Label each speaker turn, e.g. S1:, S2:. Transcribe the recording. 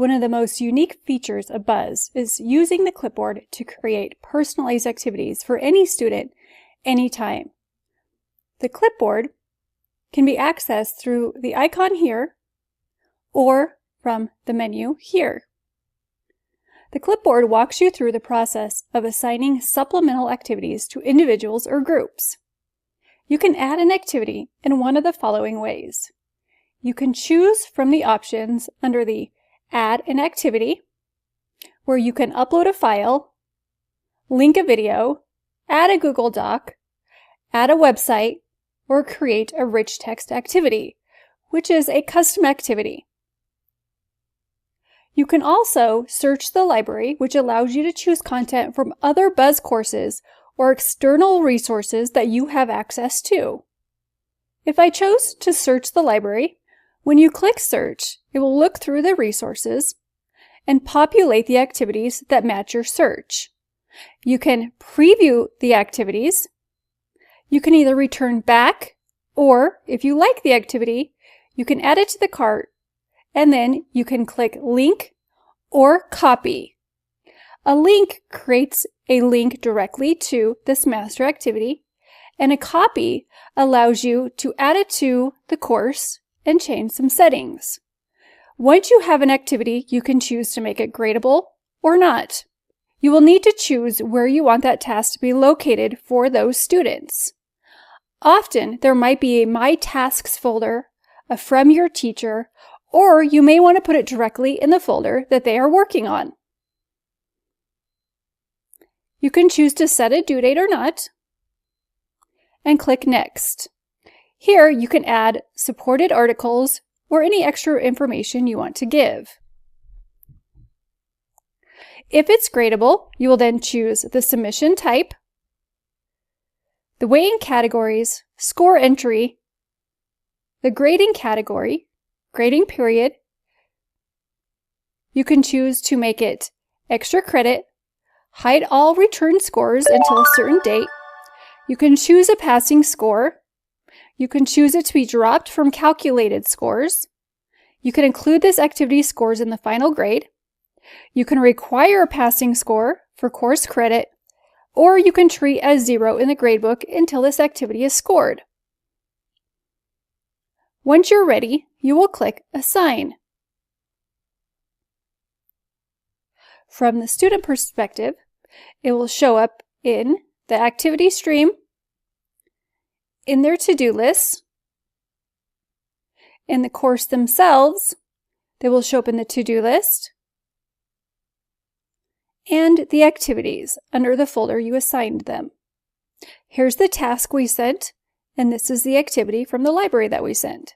S1: one of the most unique features of Buzz is using the clipboard to create personalized activities for any student, anytime. The clipboard can be accessed through the icon here or from the menu here. The clipboard walks you through the process of assigning supplemental activities to individuals or groups. You can add an activity in one of the following ways. You can choose from the options under the Add an Activity, where you can upload a file, link a video, add a Google Doc, add a website, or create a rich text activity, which is a custom activity. You can also search the library, which allows you to choose content from other Buzz courses or external resources that you have access to. If I chose to search the library, when you click Search, it will look through the resources and populate the activities that match your search. You can preview the activities. You can either return back, or if you like the activity, you can add it to the cart, and then you can click Link or Copy. A link creates a link directly to this master activity, and a copy allows you to add it to the course and change some settings. Once you have an activity, you can choose to make it gradable or not. You will need to choose where you want that task to be located for those students. Often, there might be a My Tasks folder, a From Your Teacher, or you may want to put it directly in the folder that they are working on. You can choose to set a due date or not, and click Next. Here you can add supported articles or any extra information you want to give. If it's gradable, you will then choose the submission type, the weighting categories, score entry, the grading category, grading period. You can choose to make it extra credit, hide all return scores until a certain date. You can choose a passing score. You can choose it to be dropped from calculated scores. You can include this activity scores in the final grade. You can require a passing score for course credit, or you can treat as 0 in the gradebook until this activity is scored. Once you're ready, you will click Assign. From the student perspective, it will show up in the activity stream, in their to-do list. In the course themselves, they will show up in the to-do list and the activities under the folder you assigned them. Here's the task we sent, and this is the activity from the library that we sent.